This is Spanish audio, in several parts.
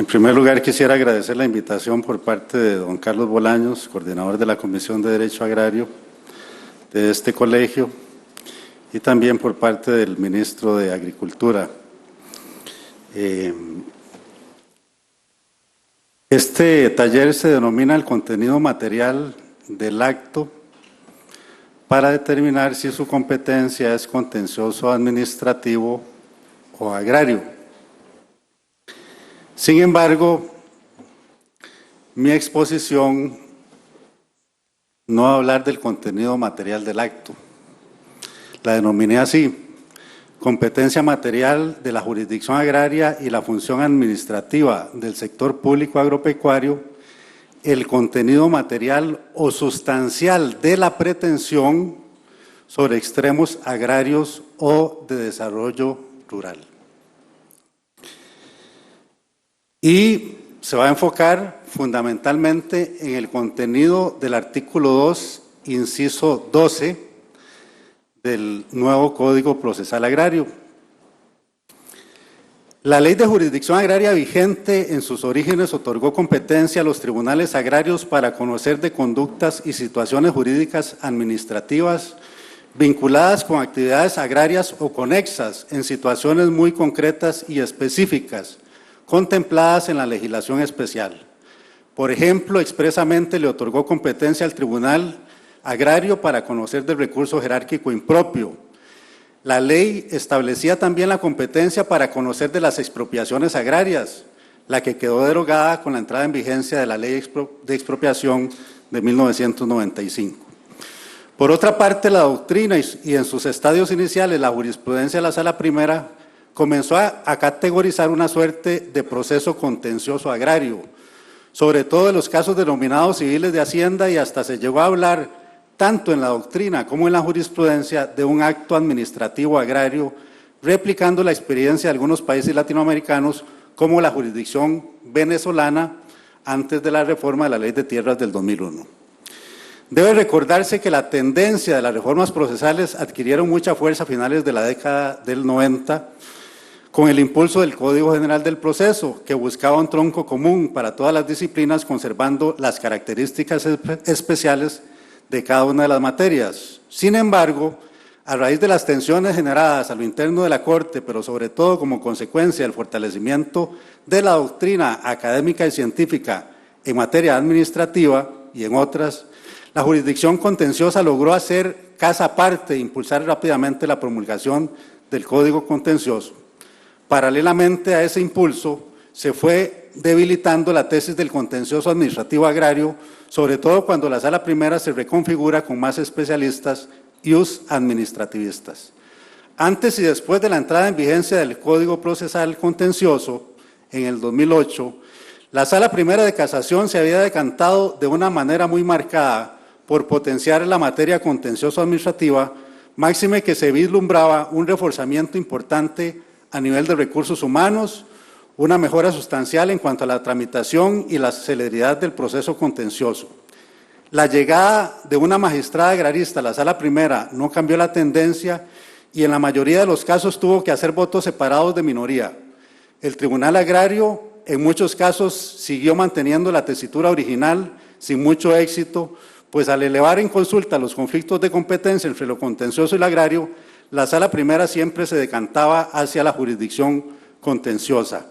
En primer lugar, quisiera agradecer la invitación por parte de don Carlos Bolaños, coordinador de la Comisión de Derecho Agrario de este colegio, y también por parte del ministro de Agricultura. Este taller se denomina el contenido material del acto para determinar si su competencia es contencioso administrativo o agrario. Sin embargo, mi exposición no va a hablar del contenido material del acto. La denominé así: competencia material de la jurisdicción agraria y la función administrativa del sector público agropecuario, el contenido material o sustancial de la pretensión sobre extremos agrarios o de desarrollo rural. Y se va a enfocar fundamentalmente en el contenido del artículo 2, inciso 12, del nuevo Código Procesal Agrario. La Ley de Jurisdicción Agraria vigente en sus orígenes otorgó competencia a los tribunales agrarios para conocer de conductas y situaciones jurídicas administrativas vinculadas con actividades agrarias o conexas en situaciones muy concretas y específicas, contempladas en la legislación especial. Por ejemplo, expresamente le otorgó competencia al Tribunal Agrario para conocer del recurso jerárquico impropio. La ley establecía también la competencia para conocer de las expropiaciones agrarias, la que quedó derogada con la entrada en vigencia de la Ley de Expropiación de 1995. Por otra parte, la doctrina y en sus estadios iniciales la jurisprudencia de la Sala Primera comenzó a categorizar una suerte de proceso contencioso agrario, sobre todo en los casos denominados civiles de Hacienda, y hasta se llegó a hablar, tanto en la doctrina como en la jurisprudencia, de un acto administrativo agrario, replicando la experiencia de algunos países latinoamericanos, como la jurisdicción venezolana, antes de la reforma de la Ley de Tierras del 2001. Debe recordarse que la tendencia de las reformas procesales adquirieron mucha fuerza a finales de la década del 90, con el impulso del Código General del Proceso, que buscaba un tronco común para todas las disciplinas, conservando las características especiales de cada una de las materias. Sin embargo, a raíz de las tensiones generadas a lo interno de la Corte, pero sobre todo como consecuencia del fortalecimiento de la doctrina académica y científica en materia administrativa y en otras, la jurisdicción contenciosa logró hacer casa aparte e impulsar rápidamente la promulgación del Código Contencioso. Paralelamente a ese impulso, se fue debilitando la tesis del contencioso administrativo agrario, sobre todo cuando la Sala Primera se reconfigura con más especialistas y administrativistas. Antes y después de la entrada en vigencia del Código Procesal Contencioso, en el 2008, la Sala Primera de Casación se había decantado de una manera muy marcada por potenciar la materia contencioso-administrativa, máxime que se vislumbraba un reforzamiento importante a nivel de recursos humanos, una mejora sustancial en cuanto a la tramitación y la celeridad del proceso contencioso. La llegada de una magistrada agrarista a la Sala Primera no cambió la tendencia y en la mayoría de los casos tuvo que hacer votos separados de minoría. El Tribunal Agrario en muchos casos siguió manteniendo la tesitura original sin mucho éxito, pues al elevar en consulta los conflictos de competencia entre lo contencioso y lo agrario, la Sala Primera siempre se decantaba hacia la jurisdicción contenciosa.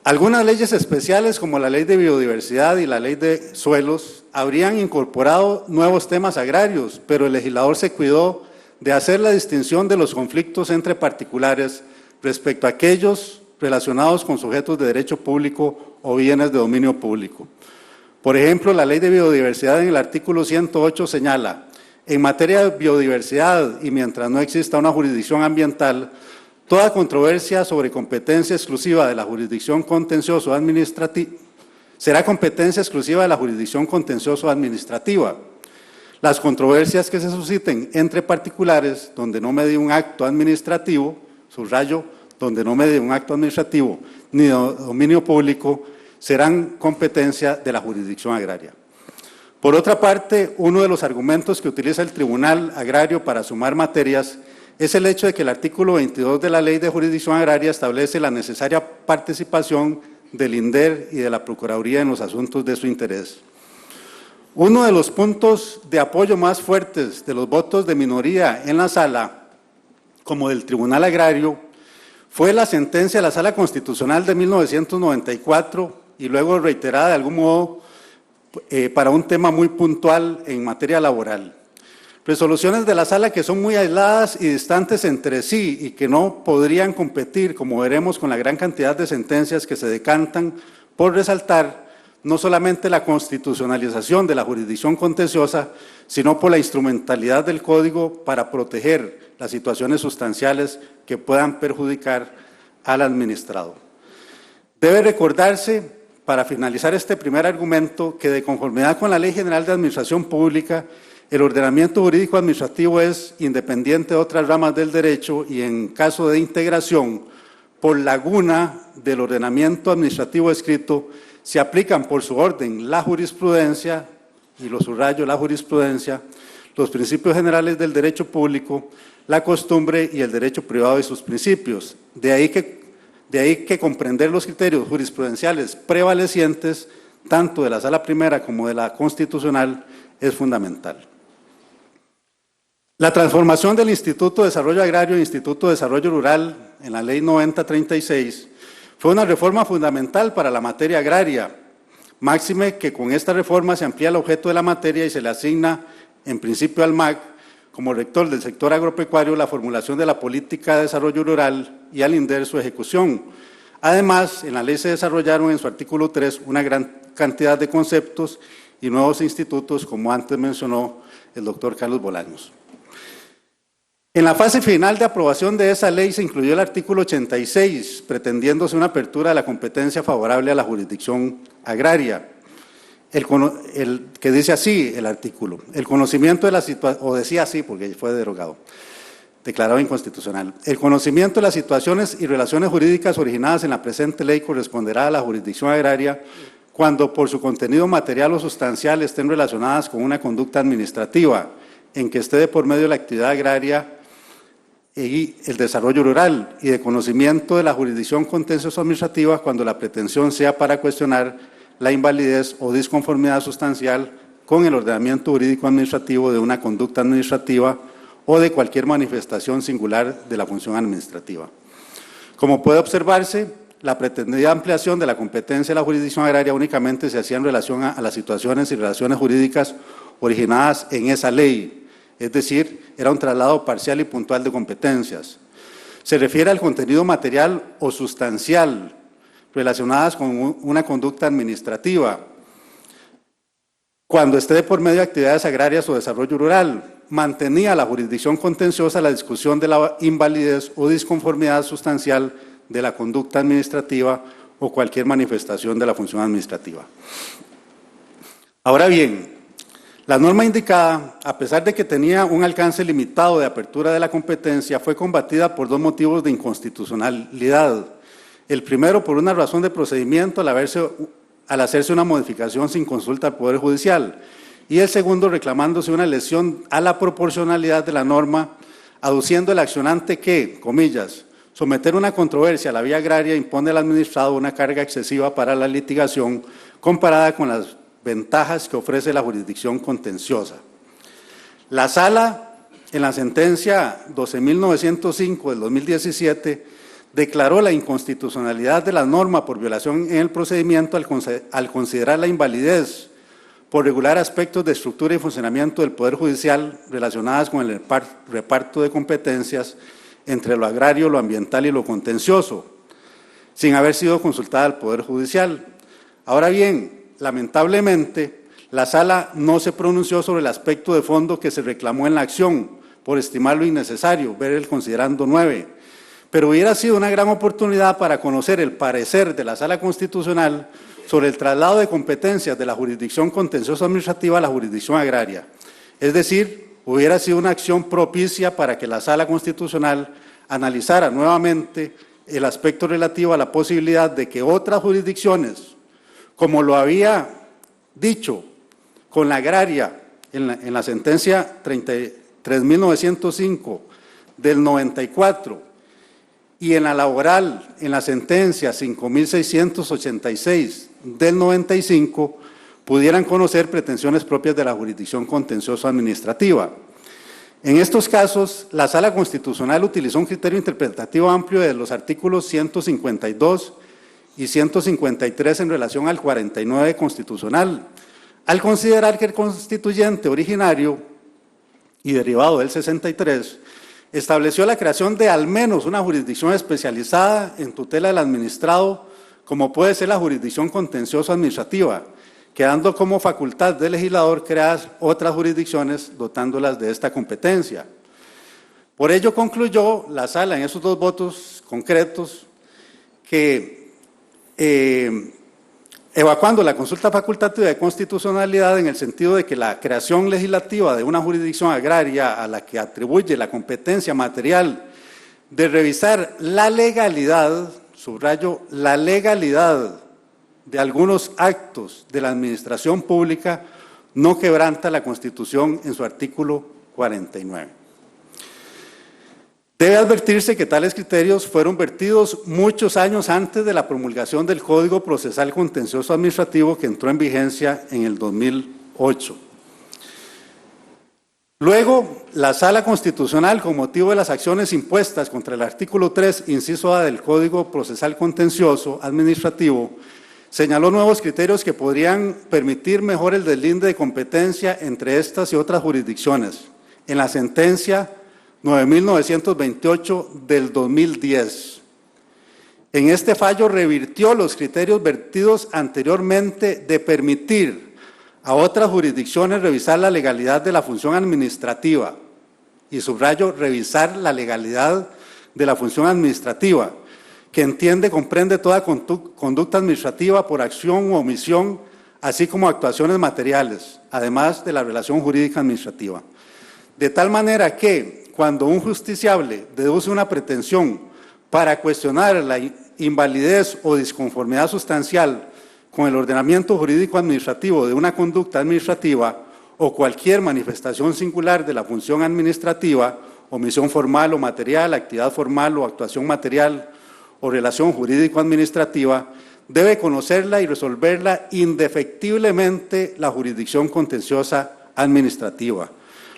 Algunas leyes especiales, como la Ley de Biodiversidad y la Ley de Suelos, habrían incorporado nuevos temas agrarios, pero el legislador se cuidó de hacer la distinción de los conflictos entre particulares respecto a aquellos relacionados con sujetos de derecho público o bienes de dominio público. Por ejemplo, la Ley de Biodiversidad en el artículo 108 señala: en materia de biodiversidad y mientras no exista una jurisdicción ambiental, toda controversia sobre competencia exclusiva de la jurisdicción contencioso administrativa será competencia exclusiva de la jurisdicción contencioso administrativa. Las controversias que se susciten entre particulares, donde no medie un acto administrativo, subrayo, donde no medie un acto administrativo ni de dominio público, serán competencia de la jurisdicción agraria. Por otra parte, uno de los argumentos que utiliza el Tribunal Agrario para sumar materias es el hecho de que el artículo 22 de la Ley de Jurisdicción Agraria establece la necesaria participación del INDER y de la Procuraduría en los asuntos de su interés. Uno de los puntos de apoyo más fuertes de los votos de minoría en la Sala, como del Tribunal Agrario, fue la sentencia de la Sala Constitucional de 1994 y luego reiterada de algún modo para un tema muy puntual en materia laboral. Resoluciones de la Sala que son muy aisladas y distantes entre sí y que no podrían competir, como veremos, con la gran cantidad de sentencias que se decantan por resaltar no solamente la constitucionalización de la jurisdicción contenciosa, sino por la instrumentalidad del Código para proteger las situaciones sustanciales que puedan perjudicar al administrado. Debe recordarse, para finalizar este primer argumento, que de conformidad con la Ley General de Administración Pública, el ordenamiento jurídico administrativo es independiente de otras ramas del derecho y en caso de integración por laguna del ordenamiento administrativo escrito, se aplican por su orden la jurisprudencia, y lo subrayo, la jurisprudencia, los principios generales del derecho público, la costumbre y el derecho privado y sus principios. De ahí que comprender los criterios jurisprudenciales prevalecientes, tanto de la Sala Primera como de la Constitucional, es fundamental. La transformación del Instituto de Desarrollo Agrario en Instituto de Desarrollo Rural en la Ley 9036 fue una reforma fundamental para la materia agraria, máxime que con esta reforma se amplía el objeto de la materia y se le asigna en principio al MAC como rector del sector agropecuario la formulación de la política de desarrollo rural y al INDER su ejecución. Además, en la ley se desarrollaron en su artículo 3 una gran cantidad de conceptos y nuevos institutos, como antes mencionó el doctor Carlos Bolaños. En la fase final de aprobación de esa ley se incluyó el artículo 86, pretendiéndose una apertura de la competencia favorable a la jurisdicción agraria, que dice así el artículo, el conocimiento de la situación, o decía así porque fue derogado, declarado inconstitucional, el conocimiento de las situaciones y relaciones jurídicas originadas en la presente ley corresponderá a la jurisdicción agraria cuando por su contenido material o sustancial estén relacionadas con una conducta administrativa en que esté de por medio de la actividad agraria y el desarrollo rural, y de conocimiento de la jurisdicción contencioso administrativa cuando la pretensión sea para cuestionar la invalidez o disconformidad sustancial con el ordenamiento jurídico administrativo de una conducta administrativa o de cualquier manifestación singular de la función administrativa. Como puede observarse, la pretendida ampliación de la competencia de la jurisdicción agraria únicamente se hacía en relación a las situaciones y relaciones jurídicas originadas en esa ley, es decir, era un traslado parcial y puntual de competencias. Se refiere al contenido material o sustancial relacionadas con una conducta administrativa, cuando esté de por medio de actividades agrarias o desarrollo rural. Mantenía la jurisdicción contenciosa la discusión de la invalidez o disconformidad sustancial de la conducta administrativa o cualquier manifestación de la función administrativa. Ahora bien, la norma indicada, a pesar de que tenía un alcance limitado de apertura de la competencia, fue combatida por dos motivos de inconstitucionalidad. El primero, por una razón de procedimiento al hacerse una modificación sin consulta al Poder Judicial, y el segundo, reclamándose una lesión a la proporcionalidad de la norma, aduciendo el accionante que, comillas, someter una controversia a la vía agraria impone al administrado una carga excesiva para la litigación comparada con las ventajas que ofrece la jurisdicción contenciosa. La Sala, en la sentencia 12.905 del 2017, declaró la inconstitucionalidad de la norma por violación en el procedimiento al considerar la invalidez por regular aspectos de estructura y funcionamiento del Poder Judicial relacionadas con el reparto de competencias entre lo agrario, lo ambiental y lo contencioso, sin haber sido consultada al Poder Judicial. Ahora bien, lamentablemente, la Sala no se pronunció sobre el aspecto de fondo que se reclamó en la acción, por estimarlo innecesario, ver el considerando 9, pero hubiera sido una gran oportunidad para conocer el parecer de la Sala Constitucional sobre el traslado de competencias de la jurisdicción contencioso administrativa a la jurisdicción agraria. Es decir, hubiera sido una acción propicia para que la Sala Constitucional analizara nuevamente el aspecto relativo a la posibilidad de que otras jurisdicciones, como lo había dicho con la agraria en la sentencia 33.905 del 94 y en la laboral, en la sentencia 5.686 del 95, pudieran conocer pretensiones propias de la jurisdicción contencioso-administrativa. En estos casos, la Sala Constitucional utilizó un criterio interpretativo amplio de los artículos 152 y 153 en relación al 49 constitucional, al considerar que el constituyente originario y derivado del 63 estableció la creación de al menos una jurisdicción especializada en tutela del administrado, como puede ser la jurisdicción contencioso-administrativa, quedando como facultad del legislador crear otras jurisdicciones dotándolas de esta competencia. Por ello concluyó la Sala en esos dos votos concretos que evacuando la consulta facultativa de constitucionalidad en el sentido de que la creación legislativa de una jurisdicción agraria a la que atribuye la competencia material de revisar la legalidad, subrayo, la legalidad de algunos actos de la administración pública no quebranta la Constitución en su artículo 49. Debe advertirse que tales criterios fueron vertidos muchos años antes de la promulgación del Código Procesal Contencioso Administrativo que entró en vigencia en el 2008. Luego, la Sala Constitucional, con motivo de las acciones impuestas contra el artículo 3, inciso A del Código Procesal Contencioso Administrativo, señaló nuevos criterios que podrían permitir mejor el deslinde de competencia entre estas y otras jurisdicciones. En la sentencia 9.928 del 2010. En este fallo revirtió los criterios vertidos anteriormente de permitir a otras jurisdicciones revisar la legalidad de la función administrativa. Y subrayo, revisar la legalidad de la función administrativa, que comprende toda conducta administrativa por acción u omisión, así como actuaciones materiales, además de la relación jurídica administrativa. De tal manera que, cuando un justiciable deduce una pretensión para cuestionar la invalidez o disconformidad sustancial con el ordenamiento jurídico administrativo de una conducta administrativa o cualquier manifestación singular de la función administrativa, omisión formal o material, actividad formal o actuación material, o relación jurídico-administrativa, debe conocerla y resolverla indefectiblemente la jurisdicción contenciosa administrativa.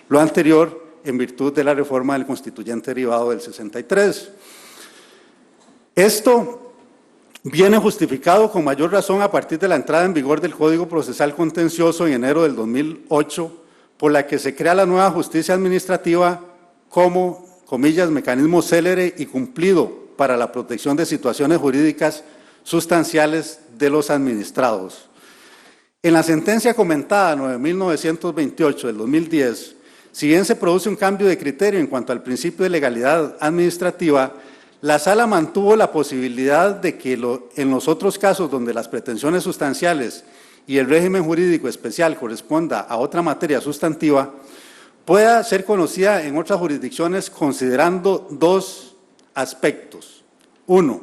Lo anterior en virtud de la reforma del constituyente derivado del 63. Esto viene justificado con mayor razón a partir de la entrada en vigor del Código Procesal Contencioso en enero del 2008, por la que se crea la nueva justicia administrativa como, comillas, mecanismo célere y cumplido para la protección de situaciones jurídicas sustanciales de los administrados. En la sentencia comentada 9.928 del 2010, si bien se produce un cambio de criterio en cuanto al principio de legalidad administrativa, la Sala mantuvo la posibilidad de que en los otros casos donde las pretensiones sustanciales y el régimen jurídico especial corresponda a otra materia sustantiva, pueda ser conocida en otras jurisdicciones considerando dos aspectos. Uno,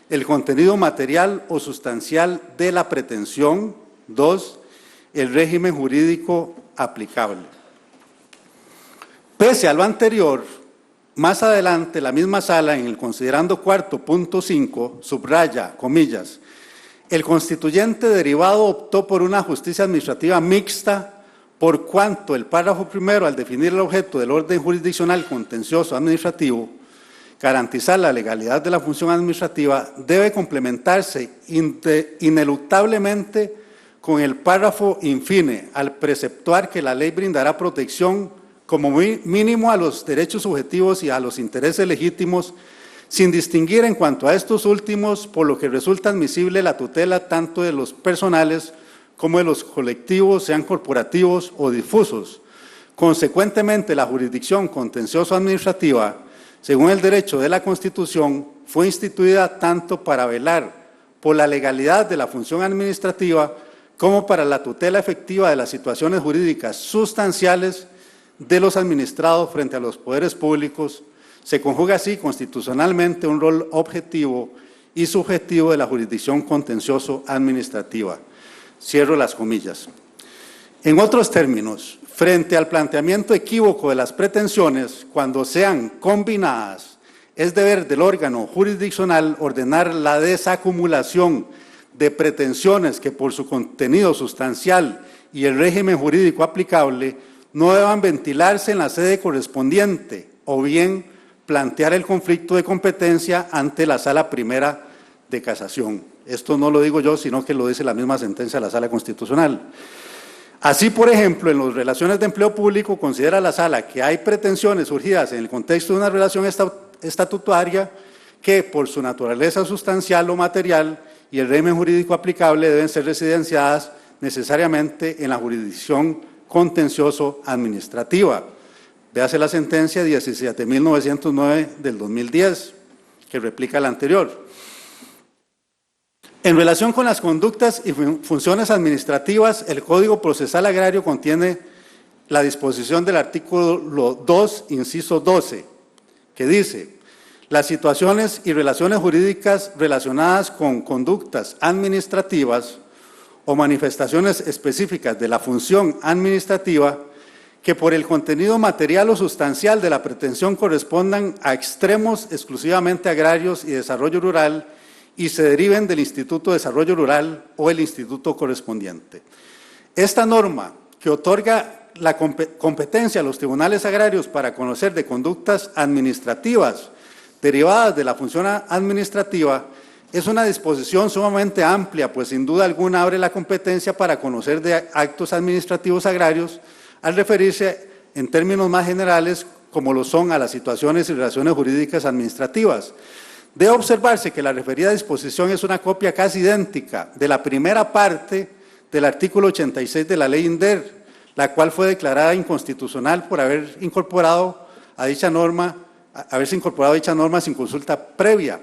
el contenido material o sustancial de la pretensión. Dos, el régimen jurídico aplicable. Pese a lo anterior, más adelante la misma Sala, en el considerando cuarto punto 5, subraya, comillas, el constituyente derivado optó por una justicia administrativa mixta por cuanto el párrafo primero, al definir el objeto del orden jurisdiccional contencioso administrativo, garantizar la legalidad de la función administrativa, debe complementarse ineluctablemente con el párrafo infine, al preceptuar que la ley brindará protección como mínimo a los derechos subjetivos y a los intereses legítimos, sin distinguir en cuanto a estos últimos, por lo que resulta admisible la tutela tanto de los personales como de los colectivos, sean corporativos o difusos. Consecuentemente, la jurisdicción contencioso-administrativa, según el derecho de la Constitución, fue instituida tanto para velar por la legalidad de la función administrativa como para la tutela efectiva de las situaciones jurídicas sustanciales de los administrados frente a los poderes públicos. Se conjuga así constitucionalmente un rol objetivo y subjetivo de la jurisdicción contencioso administrativa. Cierro las comillas. En otros términos, Frente al planteamiento equívoco de las pretensiones, cuando sean combinadas, es deber del órgano jurisdiccional ordenar la desacumulación de pretensiones que por su contenido sustancial y el régimen jurídico aplicable no deban ventilarse en la sede correspondiente o bien plantear el conflicto de competencia ante la Sala Primera de Casación. Esto no lo digo yo, sino que lo dice la misma sentencia de la Sala Constitucional. Así, por ejemplo, en las relaciones de empleo público, considera la Sala que hay pretensiones surgidas en el contexto de una relación estatutaria que, por su naturaleza sustancial o material y el régimen jurídico aplicable, deben ser residenciadas necesariamente en la jurisdicción contencioso-administrativa. Véase la sentencia 17.909 del 2010, que replica la anterior. En relación con las conductas y funciones administrativas, el Código Procesal Agrario contiene la disposición del artículo 2, inciso 12, que dice: las situaciones y relaciones jurídicas relacionadas con conductas administrativas o manifestaciones específicas de la función administrativa que por el contenido material o sustancial de la pretensión correspondan a extremos exclusivamente agrarios y desarrollo rural y se deriven del Instituto de Desarrollo Rural o el instituto correspondiente. Esta norma, que otorga la competencia a los tribunales agrarios para conocer de conductas administrativas derivadas de la función administrativa, es una disposición sumamente amplia, pues sin duda alguna abre la competencia para conocer de actos administrativos agrarios, al referirse en términos más generales como lo son a las situaciones y relaciones jurídicas administrativas. Debe observarse que la referida disposición es una copia casi idéntica de la primera parte del artículo 86 de la Ley INDER, la cual fue declarada inconstitucional por haberse incorporado dicha norma sin consulta previa.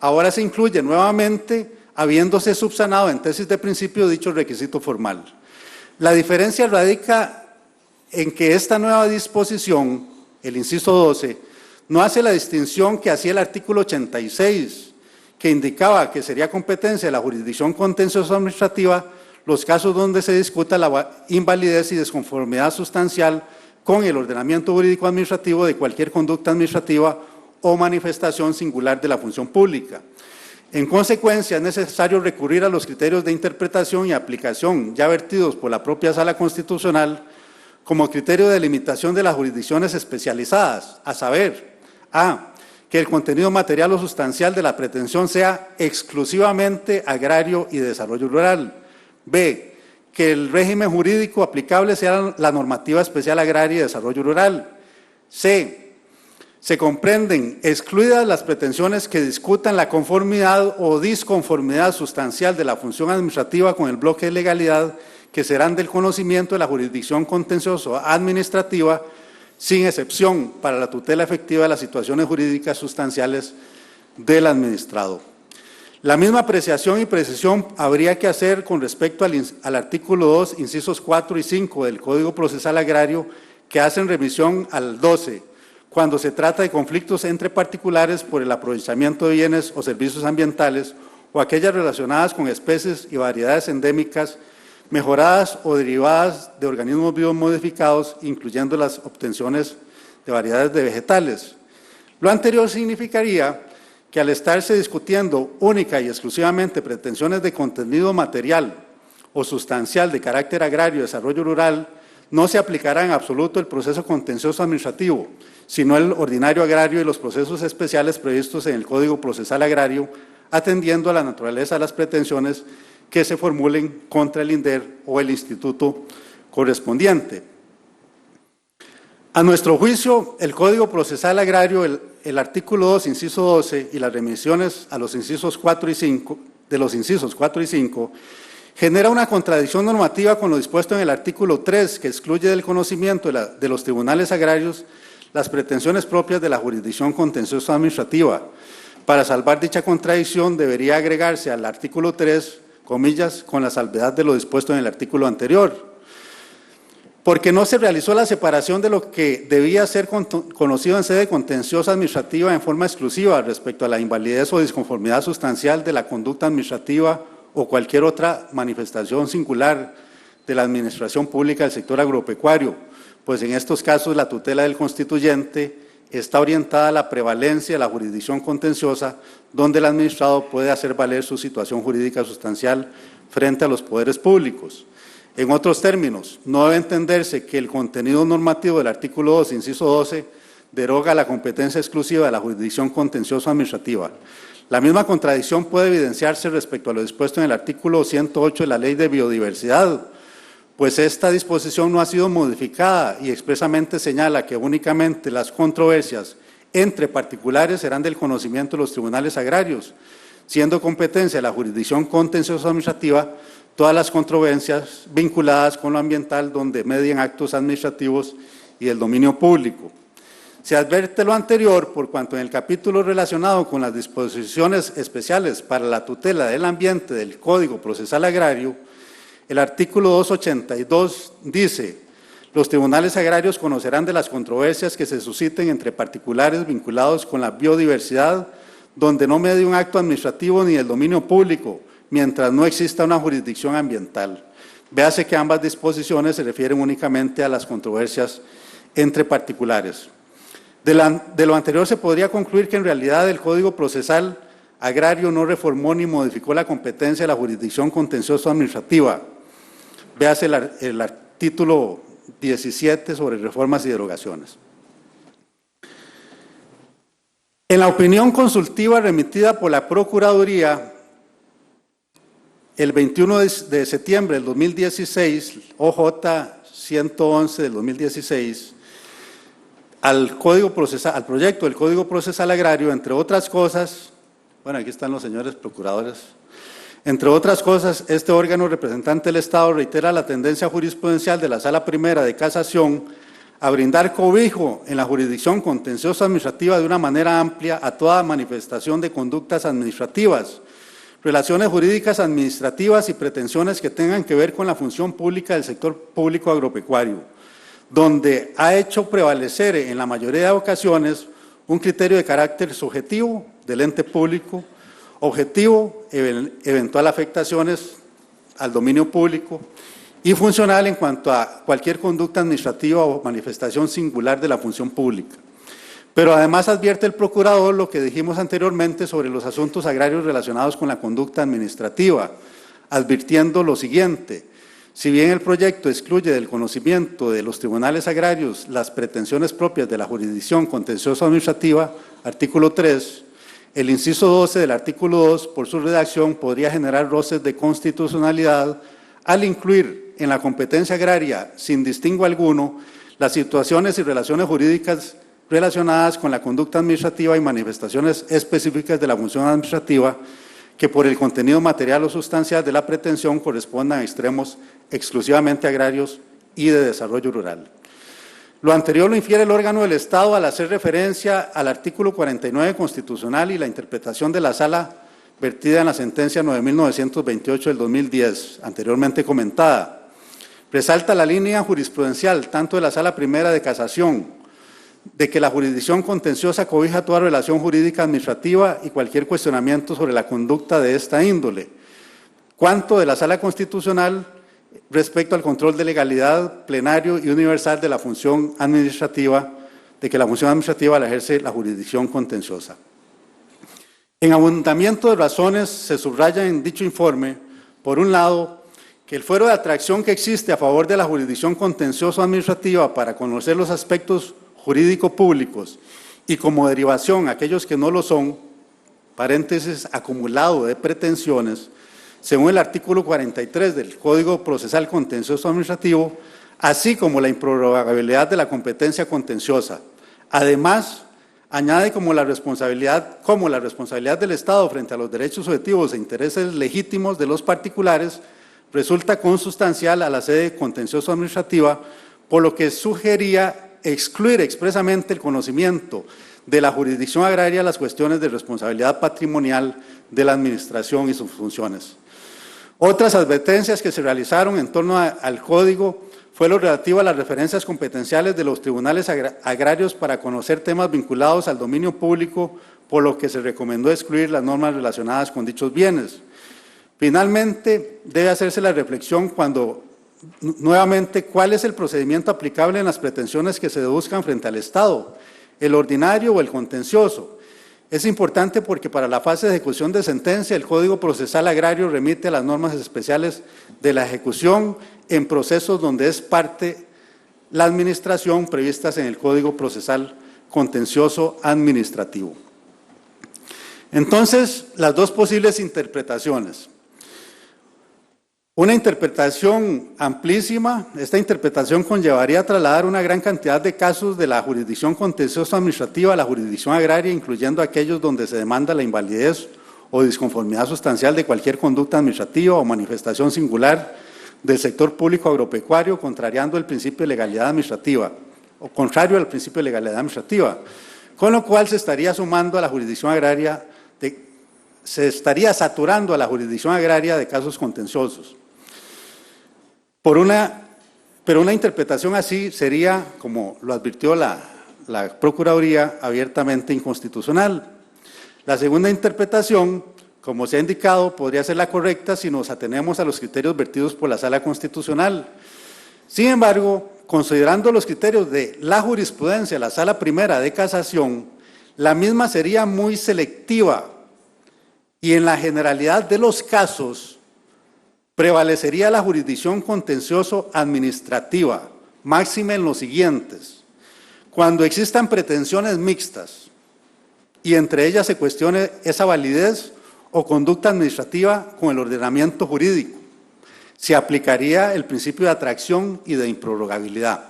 Ahora se incluye nuevamente, habiéndose subsanado en tesis de principio dicho requisito formal. La diferencia radica en que esta nueva disposición, el inciso 12, no hace la distinción que hacía el artículo 86, que indicaba que sería competencia de la jurisdicción contencioso administrativa los casos donde se discuta la invalidez y desconformidad sustancial con el ordenamiento jurídico administrativo de cualquier conducta administrativa o manifestación singular de la función pública. En consecuencia, es necesario recurrir a los criterios de interpretación y aplicación ya vertidos por la propia Sala Constitucional como criterio de limitación de las jurisdicciones especializadas, a saber: a. Que el contenido material o sustancial de la pretensión sea exclusivamente agrario y desarrollo rural. B. Que el régimen jurídico aplicable sea la normativa especial agraria y desarrollo rural. C. Se comprenden excluidas las pretensiones que discutan la conformidad o disconformidad sustancial de la función administrativa con el bloque de legalidad, que serán del conocimiento de la jurisdicción contencioso administrativa, sin excepción para la tutela efectiva de las situaciones jurídicas sustanciales del administrado. La misma apreciación y precisión habría que hacer con respecto al artículo 2, incisos 4 y 5 del Código Procesal Agrario, que hacen remisión al 12, cuando se trata de conflictos entre particulares por el aprovechamiento de bienes o servicios ambientales o aquellas relacionadas con especies y variedades endémicas mejoradas o derivadas de organismos vivos modificados, incluyendo las obtenciones de variedades de vegetales. Lo anterior significaría que al estarse discutiendo única y exclusivamente pretensiones de contenido material o sustancial de carácter agrario y desarrollo rural, no se aplicará en absoluto el proceso contencioso administrativo, sino el ordinario agrario y los procesos especiales previstos en el Código Procesal Agrario, atendiendo a la naturaleza de las pretensiones que se formulen contra el INDER o el instituto correspondiente. A nuestro juicio, el Código Procesal Agrario, el artículo 2, inciso 12, y las remisiones a los incisos 4 y 5, de los incisos 4 y 5, genera una contradicción normativa con lo dispuesto en el artículo 3, que excluye del conocimiento de los tribunales agrarios las pretensiones propias de la jurisdicción contencioso administrativa. Para salvar dicha contradicción, debería agregarse al artículo 3, comillas, con la salvedad de lo dispuesto en el artículo anterior, porque no se realizó la separación de lo que debía ser conocido en sede contenciosa administrativa en forma exclusiva respecto a la invalidez o disconformidad sustancial de la conducta administrativa o cualquier otra manifestación singular de la administración pública del sector agropecuario, pues en estos casos la tutela del constituyente está orientada a la prevalencia de la jurisdicción contenciosa, donde el administrado puede hacer valer su situación jurídica sustancial frente a los poderes públicos. En otros términos, no debe entenderse que el contenido normativo del artículo 2, inciso 12, deroga la competencia exclusiva de la jurisdicción contenciosa administrativa. La misma contradicción puede evidenciarse respecto a lo dispuesto en el artículo 108 de la Ley de Biodiversidad, pues esta disposición no ha sido modificada y expresamente señala que únicamente las controversias entre particulares serán del conocimiento de los tribunales agrarios, siendo competencia de la jurisdicción contenciosa administrativa todas las controversias vinculadas con lo ambiental donde medien actos administrativos y del dominio público. Se advierte lo anterior por cuanto en el capítulo relacionado con las disposiciones especiales para la tutela del ambiente del Código Procesal Agrario, el artículo 282 dice: los tribunales agrarios conocerán de las controversias que se susciten entre particulares vinculados con la biodiversidad, donde no medie un acto administrativo ni del dominio público, mientras no exista una jurisdicción ambiental. Véase que ambas disposiciones se refieren únicamente a las controversias entre particulares. De lo anterior se podría concluir que en realidad el Código Procesal Agrario no reformó ni modificó la competencia de la jurisdicción contenciosa administrativa. Véase el título 17 sobre reformas y derogaciones. En la opinión consultiva remitida por la Procuraduría el 21 de septiembre del 2016, OJ 111 del 2016, al proyecto del Código Procesal Agrario, entre otras cosas, bueno, aquí están los señores procuradores, entre otras cosas, este órgano representante del Estado reitera la tendencia jurisprudencial de la Sala Primera de Casación a brindar cobijo en la jurisdicción contenciosa administrativa de una manera amplia a toda manifestación de conductas administrativas, relaciones jurídicas administrativas y pretensiones que tengan que ver con la función pública del sector público agropecuario, donde ha hecho prevalecer en la mayoría de ocasiones un criterio de carácter subjetivo del ente público, objetivo, eventual afectaciones al dominio público y funcional en cuanto a cualquier conducta administrativa o manifestación singular de la función pública. Pero además advierte el procurador lo que dijimos anteriormente sobre los asuntos agrarios relacionados con la conducta administrativa, advirtiendo lo siguiente: si bien el proyecto excluye del conocimiento de los tribunales agrarios las pretensiones propias de la jurisdicción contenciosa administrativa, artículo 3, el inciso 12 del artículo 2, por su redacción, podría generar roces de constitucionalidad al incluir en la competencia agraria, sin distingo alguno, las situaciones y relaciones jurídicas relacionadas con la conducta administrativa y manifestaciones específicas de la función administrativa que por el contenido material o sustancial de la pretensión correspondan a extremos exclusivamente agrarios y de desarrollo rural. Lo anterior lo infiere el órgano del Estado al hacer referencia al artículo 49 constitucional y la interpretación de la Sala vertida en la sentencia 9.928 del 2010, anteriormente comentada. Resalta la línea jurisprudencial tanto de la Sala Primera de Casación, de que la jurisdicción contenciosa cobija toda relación jurídica administrativa y cualquier cuestionamiento sobre la conducta de esta índole, cuanto de la Sala Constitucional respecto al control de legalidad plenario y universal de la función administrativa, de que la función administrativa la ejerce la jurisdicción contenciosa. En abundamiento de razones se subraya en dicho informe, por un lado, que el fuero de atracción que existe a favor de la jurisdicción contenciosa administrativa para conocer los aspectos jurídico públicos y como derivación aquellos que no lo son, paréntesis, acumulado de pretensiones, según el artículo 43 del Código Procesal Contencioso Administrativo, así como la improrrogabilidad de la competencia contenciosa. Además, añade como la responsabilidad del Estado frente a los derechos subjetivos e intereses legítimos de los particulares resulta consustancial a la sede contencioso administrativa, por lo que sugería excluir expresamente el conocimiento de la jurisdicción agraria las cuestiones de responsabilidad patrimonial de la administración y sus funciones. Otras advertencias que se realizaron en torno al Código fue lo relativo a las referencias competenciales de los tribunales agrarios para conocer temas vinculados al dominio público, por lo que se recomendó excluir las normas relacionadas con dichos bienes. Finalmente, debe hacerse la reflexión cuando nuevamente, ¿cuál es el procedimiento aplicable en las pretensiones que se deduzcan frente al Estado? ¿El ordinario o el contencioso? Es importante porque para la fase de ejecución de sentencia, el Código Procesal Agrario remite a las normas especiales de la ejecución en procesos donde es parte la administración previstas en el Código Procesal Contencioso Administrativo. Entonces, las dos posibles interpretaciones. Una interpretación amplísima, esta interpretación conllevaría a trasladar una gran cantidad de casos de la jurisdicción contenciosa administrativa a la jurisdicción agraria, incluyendo aquellos donde se demanda la invalidez o disconformidad sustancial de cualquier conducta administrativa o manifestación singular del sector público agropecuario, contrariando el principio de legalidad administrativa, o contrario al principio de legalidad administrativa, con lo cual se estaría sumando a la jurisdicción agraria, se estaría saturando a la jurisdicción agraria de casos contenciosos. Pero una interpretación así sería, como lo advirtió la Procuraduría, abiertamente inconstitucional. La segunda interpretación, como se ha indicado, podría ser la correcta si nos atenemos a los criterios vertidos por la Sala Constitucional. Sin embargo, considerando los criterios de la jurisprudencia, la Sala Primera de Casación, la misma sería muy selectiva y en la generalidad de los casos prevalecería la jurisdicción contencioso administrativa, máxime en los siguientes: cuando existan pretensiones mixtas y entre ellas se cuestione esa validez o conducta administrativa con el ordenamiento jurídico, se aplicaría el principio de atracción y de improrrogabilidad.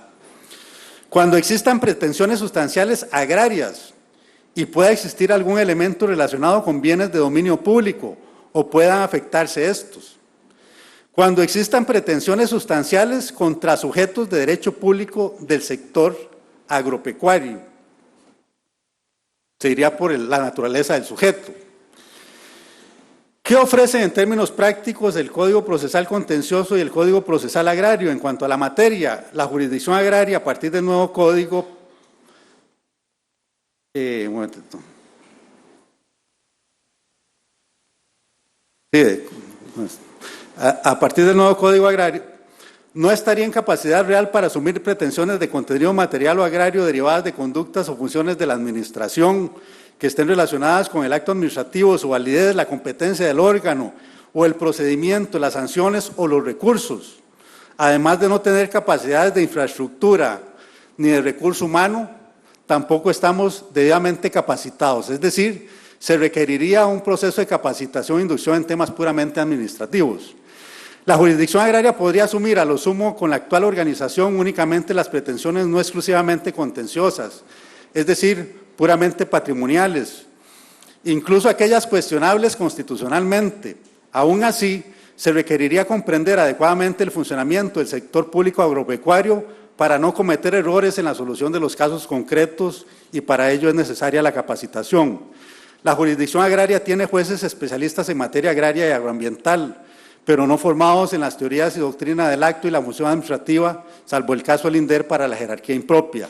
Cuando existan pretensiones sustanciales agrarias y pueda existir algún elemento relacionado con bienes de dominio público o puedan afectarse estos. Cuando existan pretensiones sustanciales contra sujetos de derecho público del sector agropecuario, se iría por la naturaleza del sujeto. ¿Qué ofrecen en términos prácticos el Código Procesal Contencioso y el Código Procesal Agrario? En cuanto a la materia, la jurisdicción agraria a partir del nuevo código, un momentito. A partir del nuevo Código Agrario, no estaría en capacidad real para asumir pretensiones de contenido material o agrario derivadas de conductas o funciones de la administración que estén relacionadas con el acto administrativo, su validez, la competencia del órgano o el procedimiento, las sanciones o los recursos, además de no tener capacidades de infraestructura ni de recurso humano, tampoco estamos debidamente capacitados, es decir, se requeriría un proceso de capacitación e inducción en temas puramente administrativos. La jurisdicción agraria podría asumir a lo sumo con la actual organización únicamente las pretensiones no exclusivamente contenciosas, es decir, puramente patrimoniales, incluso aquellas cuestionables constitucionalmente. Aún así, se requeriría comprender adecuadamente el funcionamiento del sector público agropecuario para no cometer errores en la solución de los casos concretos y para ello es necesaria la capacitación. La jurisdicción agraria tiene jueces especialistas en materia agraria y agroambiental, pero no formados en las teorías y doctrina del acto y la función administrativa, salvo el caso del INDER para la jerarquía impropia.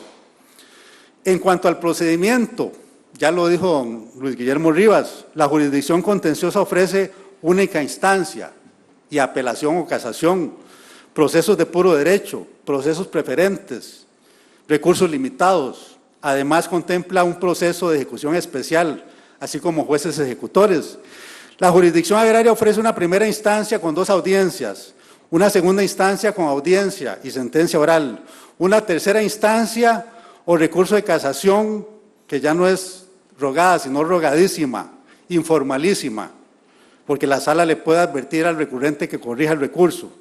En cuanto al procedimiento, ya lo dijo don Luis Guillermo Rivas, la jurisdicción contenciosa ofrece única instancia y apelación o casación, procesos de puro derecho, procesos preferentes, recursos limitados. Además, contempla un proceso de ejecución especial, así como jueces ejecutores. La jurisdicción agraria ofrece una primera instancia con 2 audiencias, una segunda instancia con audiencia y sentencia oral, una tercera instancia o recurso de casación que ya no es rogada, sino rogadísima, informalísima, porque la sala le puede advertir al recurrente que corrija el recurso.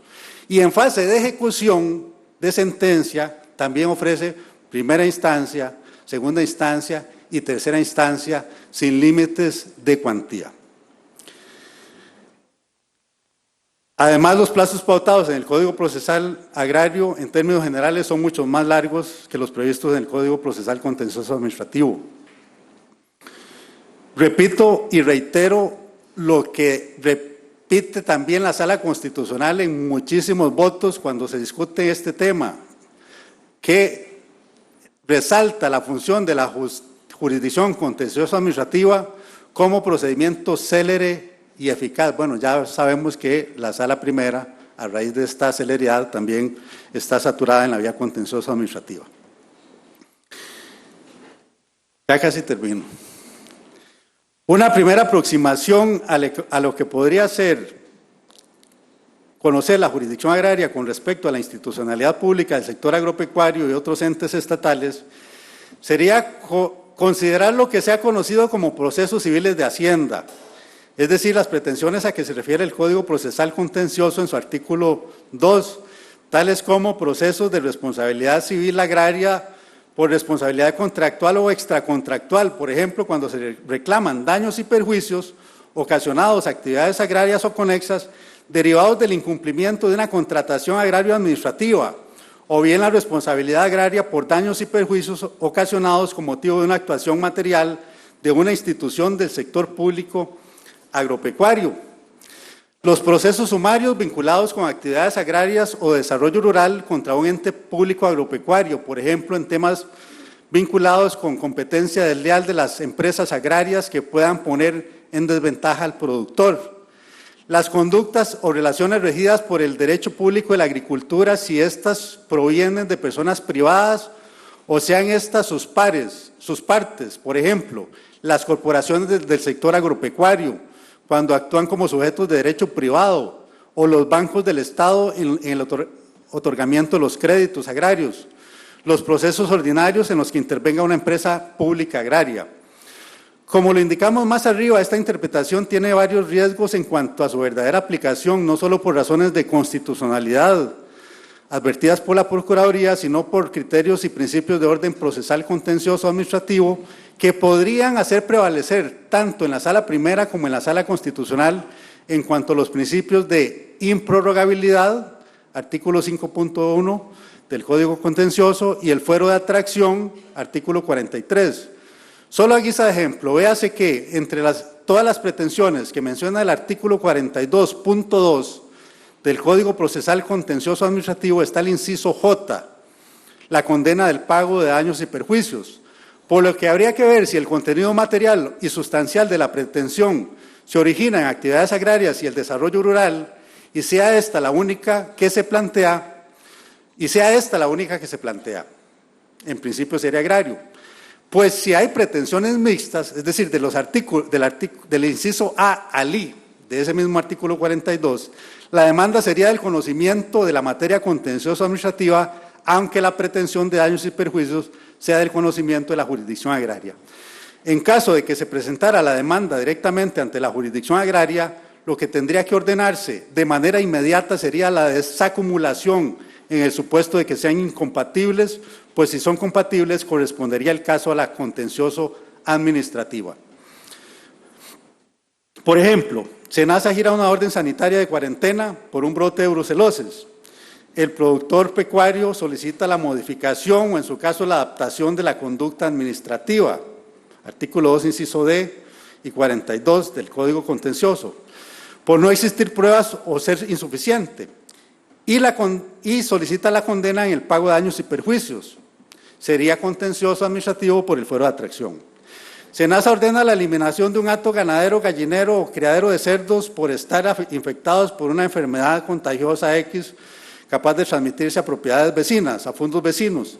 Y en fase de ejecución de sentencia también ofrece primera instancia, segunda instancia y tercera instancia sin límites de cuantía. Además, los plazos pautados en el Código Procesal Agrario, en términos generales, son mucho más largos que los previstos en el Código Procesal Contencioso Administrativo. Repito y reitero lo que repite también la Sala Constitucional en muchísimos votos cuando se discute este tema, que resalta la función de la jurisdicción contenciosa administrativa como procedimiento célere y eficaz. Bueno, ya sabemos que la Sala Primera a raíz de esta celeridad, también está saturada en la vía contenciosa administrativa. Ya casi termino. Una primera aproximación a lo que podría ser conocer la jurisdicción agraria con respecto a la institucionalidad pública del sector agropecuario y otros entes estatales sería considerar lo que se ha conocido como procesos civiles de Hacienda, es decir, las pretensiones a que se refiere el Código Procesal Contencioso en su artículo 2, tales como procesos de responsabilidad civil agraria por responsabilidad contractual o extracontractual, por ejemplo, cuando se reclaman daños y perjuicios ocasionados a actividades agrarias o conexas derivados del incumplimiento de una contratación agrario-administrativa, o bien la responsabilidad agraria por daños y perjuicios ocasionados con motivo de una actuación material de una institución del sector público agropecuario. Los procesos sumarios vinculados con actividades agrarias o desarrollo rural contra un ente público agropecuario, por ejemplo, en temas vinculados con competencia desleal de las empresas agrarias que puedan poner en desventaja al productor. Las conductas o relaciones regidas por el derecho público de la agricultura, si éstas provienen de personas privadas o sean estas sus partes, por ejemplo, las corporaciones del sector agropecuario, cuando actúan como sujetos de derecho privado, o los bancos del Estado en el otorgamiento de los créditos agrarios, los procesos ordinarios en los que intervenga una empresa pública agraria. Como lo indicamos más arriba, esta interpretación tiene varios riesgos en cuanto a su verdadera aplicación, no solo por razones de constitucionalidad advertidas por la Procuraduría, sino por criterios y principios de orden procesal contencioso administrativo que podrían hacer prevalecer tanto en la Sala Primera como en la Sala Constitucional en cuanto a los principios de improrrogabilidad, artículo 5.1 del Código Contencioso, y el fuero de atracción, artículo 43. Solo a guisa de ejemplo, véase que entre todas las pretensiones que menciona el artículo 42.2 del Código Procesal Contencioso Administrativo está el inciso J, la condena del pago de daños y perjuicios, por lo que habría que ver si el contenido material y sustancial de la pretensión se origina en actividades agrarias y el desarrollo rural, y sea esta la única que se plantea, en principio sería agrario. Pues si hay pretensiones mixtas, es decir, de los artículos, del inciso A al I, de ese mismo artículo 42, la demanda sería del conocimiento de la materia contencioso administrativa, aunque la pretensión de daños y perjuicios sea del conocimiento de la jurisdicción agraria. En caso de que se presentara la demanda directamente ante la jurisdicción agraria, lo que tendría que ordenarse de manera inmediata sería la desacumulación en el supuesto de que sean incompatibles, pues si son compatibles correspondería el caso a la contencioso administrativa. Por ejemplo, SENASA gira una orden sanitaria de cuarentena por un brote de brucelosis. El productor pecuario solicita la modificación o en su caso la adaptación de la conducta administrativa, artículo 2, inciso D y 42 del Código Contencioso, por no existir pruebas o ser insuficiente, y solicita la condena en el pago de daños y perjuicios. Sería contencioso administrativo por el fuero de atracción. SENASA ordena la eliminación de un hato ganadero, gallinero o criadero de cerdos por estar infectados por una enfermedad contagiosa X capaz de transmitirse a propiedades vecinas, a fondos vecinos.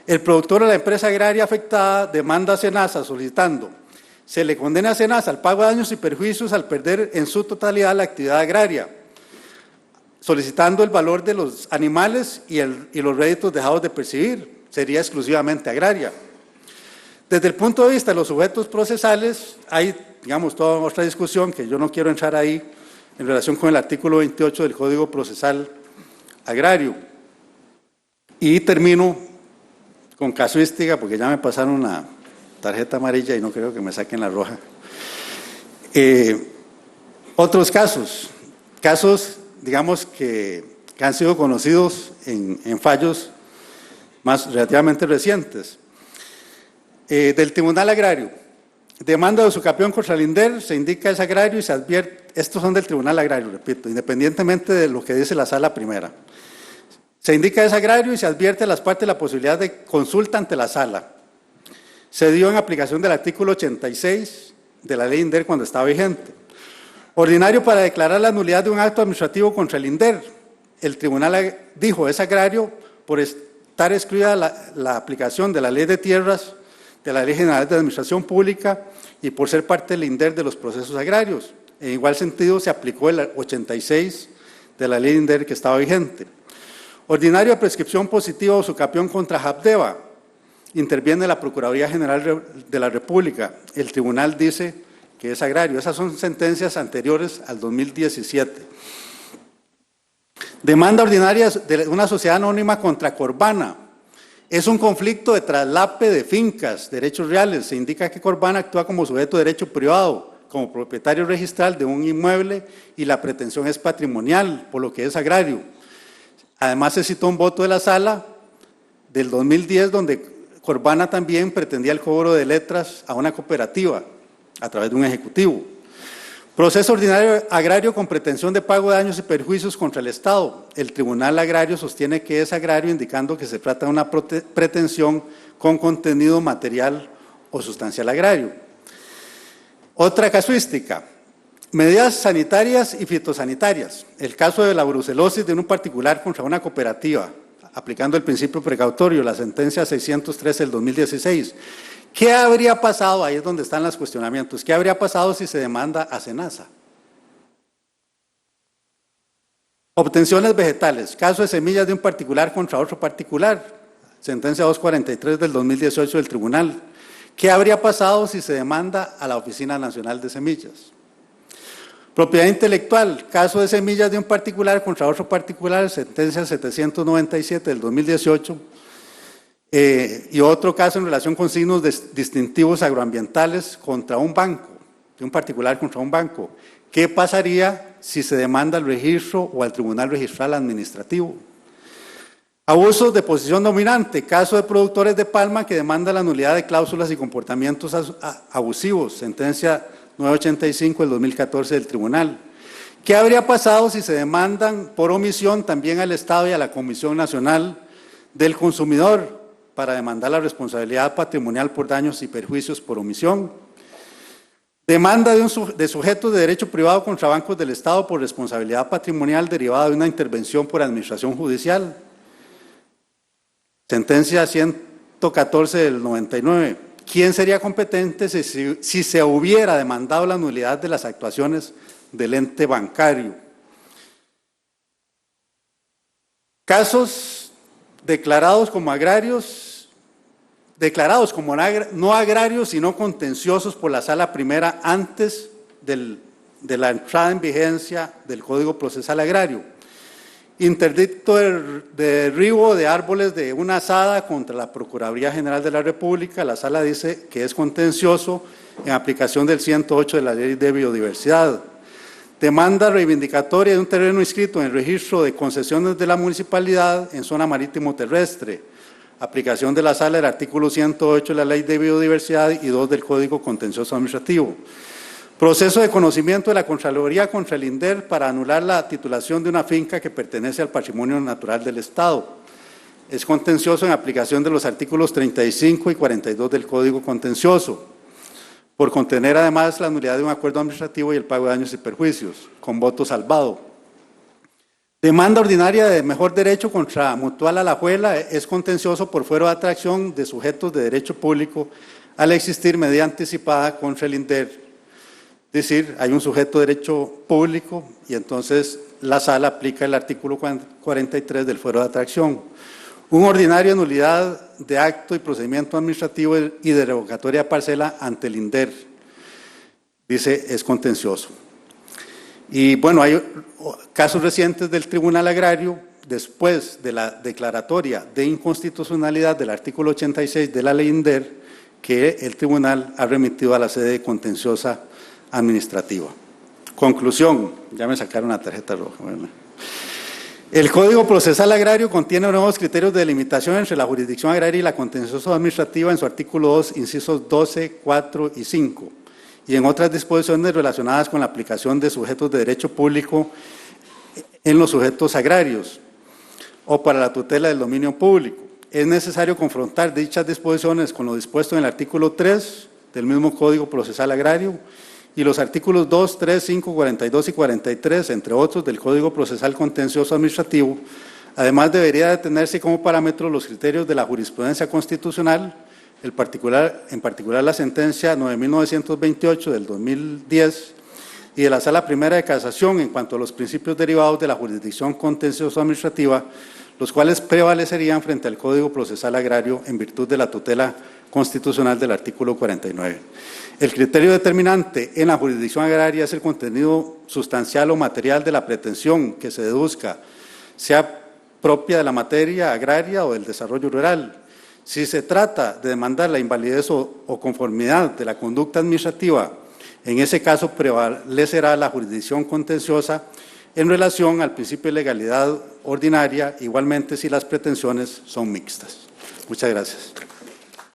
El productor o la empresa agraria afectada demanda a SENASA solicitando se le condena a SENASA al pago de daños y perjuicios al perder en su totalidad la actividad agraria, solicitando el valor de los animales y los réditos dejados de percibir. Sería exclusivamente agraria. Desde el punto de vista de los sujetos procesales, hay, digamos, toda otra discusión que yo no quiero entrar ahí en relación con el artículo 28 del Código Procesal Agrario. Y termino con casuística, porque ya me pasaron la tarjeta amarilla y no creo que me saquen la roja. Otros casos, digamos, que han sido conocidos en fallos más relativamente recientes. Del Tribunal Agrario, demanda de usucapión contra Linder, se indica es agrario y se advierte, estos son del Tribunal Agrario, repito, independientemente de lo que dice la Sala Primera. Se indica es agrario y se advierte a las partes la posibilidad de consulta ante la Sala. Se dio en aplicación del artículo 86 de la ley Linder cuando estaba vigente. Ordinario para declarar la nulidad de un acto administrativo contra el Linder, el tribunal dijo es agrario por estar excluida la aplicación de la Ley de Tierras, de la Ley General de Administración Pública y por ser parte del INDER de los procesos agrarios. En igual sentido se aplicó el 86 de la Ley INDER que estaba vigente. Ordinario de prescripción positiva o usucapión contra Habdeba. Interviene la Procuraduría General de la República. El tribunal dice que es agrario. Esas son sentencias anteriores al 2017. Demanda ordinaria de una sociedad anónima contra Corbana. Es un conflicto de traslape de fincas, derechos reales. Se indica que Corbana actúa como sujeto de derecho privado, como propietario registral de un inmueble y la pretensión es patrimonial, por lo que es agrario. Además se citó un voto de la Sala del 2010 donde Corbana también pretendía el cobro de letras a una cooperativa a través de un ejecutivo. Proceso ordinario agrario con pretensión de pago de daños y perjuicios contra el Estado. El Tribunal Agrario sostiene que es agrario, indicando que se trata de una pretensión con contenido material o sustancial agrario. Otra casuística, medidas sanitarias y fitosanitarias. El caso de la brucelosis de un particular contra una cooperativa, aplicando el principio precautorio, la sentencia 613 del 2016. ¿Qué habría pasado? Ahí es donde están los cuestionamientos. ¿Qué habría pasado si se demanda a SENASA? Obtenciones vegetales. Caso de semillas de un particular contra otro particular. Sentencia 243 del 2018 del tribunal. ¿Qué habría pasado si se demanda a la Oficina Nacional de Semillas? Propiedad intelectual. Caso de semillas de un particular contra otro particular. Sentencia 797 del 2018. Y otro caso en relación con signos distintivos agroambientales contra un banco, de un particular contra un banco. ¿Qué pasaría si se demanda al registro o al Tribunal Registral Administrativo? Abusos de posición dominante, caso de productores de palma que demanda la nulidad de cláusulas y comportamientos abusivos, sentencia 985 del 2014 del Tribunal. ¿Qué habría pasado si se demandan por omisión también al Estado y a la Comisión Nacional del Consumidor para demandar la responsabilidad patrimonial por daños y perjuicios por omisión? Demanda de sujetos de derecho privado contra bancos del Estado por responsabilidad patrimonial derivada de una intervención por administración judicial. Sentencia 114 del 99. ¿Quién sería competente si se hubiera demandado la nulidad de las actuaciones del ente bancario? Casos declarados como no agrarios, sino contenciosos por la Sala Primera antes de la entrada en vigencia del Código Procesal Agrario. Interdicto de derribo de árboles de una asada contra la Procuraduría General de la República. La Sala dice que es contencioso en aplicación del 108 de la Ley de Biodiversidad. Demanda reivindicatoria de un terreno inscrito en el registro de concesiones de la municipalidad en zona marítimo terrestre. Aplicación de la Sala del artículo 108 de la Ley de Biodiversidad y 2 del Código Contencioso Administrativo. Proceso de conocimiento de la Contraloría contra el INDER para anular la titulación de una finca que pertenece al patrimonio natural del Estado. Es contencioso en aplicación de los artículos 35 y 42 del Código Contencioso, por contener además la nulidad de un acuerdo administrativo y el pago de daños y perjuicios, con voto salvado. Demanda ordinaria de mejor derecho contra Mutual Alajuela es contencioso por fuero de atracción de sujetos de derecho público al existir medida anticipada contra el INDER. Es decir, hay un sujeto de derecho público y entonces la Sala aplica el artículo 43 del fuero de atracción. Un ordinario de nulidad de acto y procedimiento administrativo y de revocatoria de parcela ante el INDER. Dice, es contencioso. Y bueno, hay casos recientes del Tribunal Agrario, después de la declaratoria de inconstitucionalidad del artículo 86 de la Ley INDER, que el Tribunal ha remitido a la sede contenciosa administrativa. Conclusión, ya me sacaron la tarjeta roja. Bueno. El Código Procesal Agrario contiene nuevos criterios de delimitación entre la jurisdicción agraria y la contenciosa administrativa en su artículo 2, incisos 12, 4 y 5, y en otras disposiciones relacionadas con la aplicación de sujetos de derecho público en los sujetos agrarios o para la tutela del dominio público. Es necesario confrontar dichas disposiciones con lo dispuesto en el artículo 3 del mismo Código Procesal Agrario y los artículos 2, 3, 5, 42 y 43, entre otros, del Código Procesal Contencioso Administrativo. Además, debería de tenerse como parámetro los criterios de la jurisprudencia constitucional, en particular la sentencia 9.928 del 2010 y de la Sala Primera de Casación en cuanto a los principios derivados de la jurisdicción contencioso administrativa, los cuales prevalecerían frente al Código Procesal Agrario en virtud de la tutela constitucional del artículo 49. El criterio determinante en la jurisdicción agraria es el contenido sustancial o material de la pretensión que se deduzca, sea propia de la materia agraria o del desarrollo rural. Si se trata de demandar la invalidez o conformidad de la conducta administrativa, en ese caso prevalecerá la jurisdicción contenciosa en relación al principio de legalidad ordinaria, igualmente si las pretensiones son mixtas. Muchas gracias.